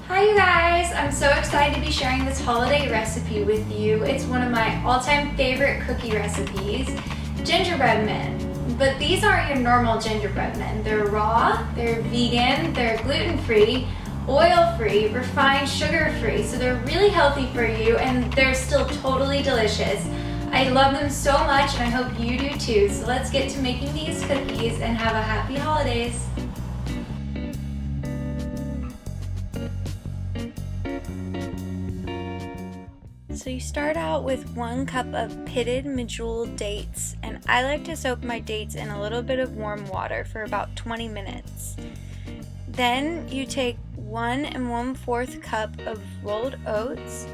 Hi you guys! I'm so excited to be sharing this holiday recipe with you. It's one of my all-time favorite cookie recipes, gingerbread men. But these aren't your normal gingerbread men. They're raw, they're vegan, they're gluten-free, oil-free, refined sugar-free, so they're really healthy for you and they're still totally delicious. I love them so much and I hope you do too. So let's get to making these cookies and have a happy holidays. So you start out with 1 cup of pitted medjool dates, and I like to soak my dates in a little bit of warm water for about 20 minutes. Then you take 1 1/4 cup of rolled oats,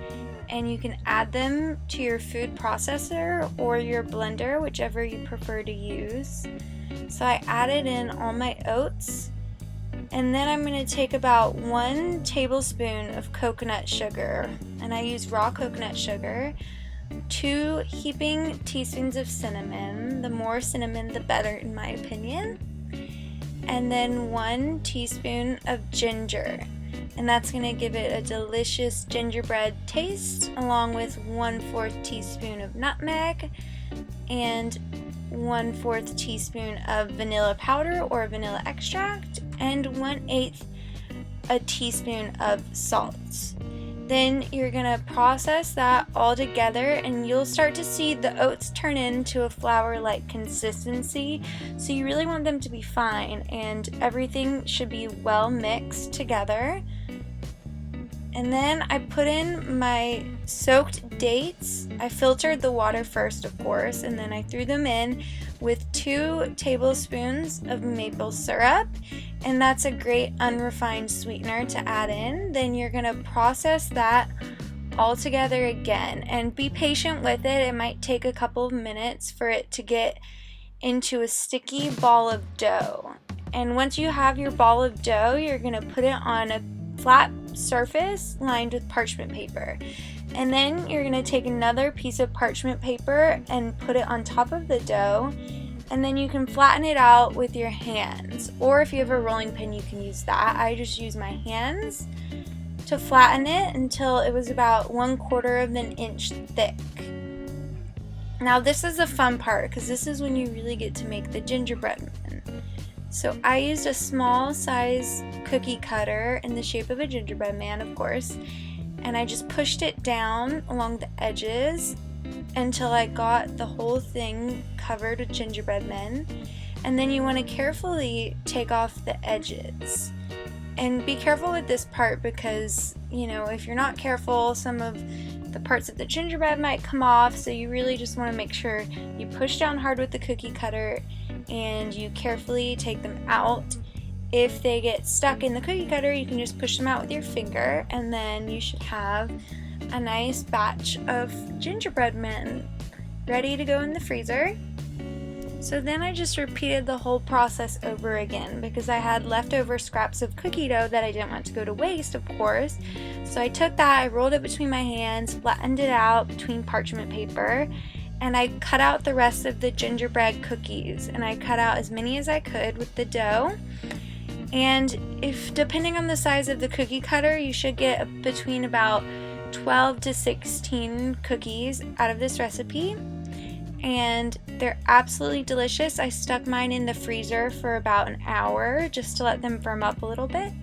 and you can add them to your food processor or your blender, whichever you prefer to use. So I added in all my oats, and then I'm going to take about 1 tablespoon of coconut sugar, and I use raw coconut sugar, 2 heaping teaspoons of cinnamon, the more cinnamon the better in my opinion, and then 1 teaspoon of ginger, and that's going to give it a delicious gingerbread taste, along with 1/4 teaspoon of nutmeg and 1/4 teaspoon of vanilla powder or vanilla extract, and 1/8 a teaspoon of salt. Then you're gonna process that all together and you'll start to see the oats turn into a flour-like consistency, so you really want them to be fine and everything should be well mixed together. And then I put in my soaked dates. I filtered the water first, of course, and then I threw them in with 2 tablespoons of maple syrup, and that's a great unrefined sweetener to add in. Then you're gonna process that all together again, and be patient with it. It might take a couple of minutes for it to get into a sticky ball of dough. And once you have your ball of dough, you're gonna put it on a flat surface lined with parchment paper, and then you're going to take another piece of parchment paper and put it on top of the dough, and then you can flatten it out with your hands, or if you have a rolling pin you can use that. I just use my hands to flatten it until it was about 1/4 of an inch thick. Now this is the fun part, because this is when you really get to make the gingerbread men. So I used a small size cookie cutter in the shape of a gingerbread man, of course, and I just pushed it down along the edges until I got the whole thing covered with gingerbread men. And then you want to carefully take off the edges. And be careful with this part because, you know, if you're not careful, some of the parts of the gingerbread might come off, so you really just want to make sure you push down hard with the cookie cutter and you carefully take them out. If they get stuck in the cookie cutter, you can just push them out with your finger, and then you should have a nice batch of gingerbread men ready to go in the freezer. So then I just repeated the whole process over again because I had leftover scraps of cookie dough that I didn't want to go to waste, of course. So I took that, I rolled it between my hands, flattened it out between parchment paper, and I cut out the rest of the gingerbread cookies, and I cut out as many as I could with the dough. And if, depending on the size of the cookie cutter, you should get between about 12 to 16 cookies out of this recipe, and they're absolutely delicious. I stuck mine in the freezer for about an hour just to let them firm up a little bit,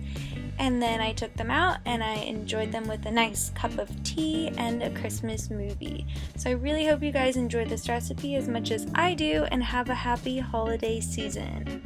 and then I took them out and I enjoyed them with a nice cup of tea and a Christmas movie. So I really hope you guys enjoyed this recipe as much as I do, and have a happy holiday season.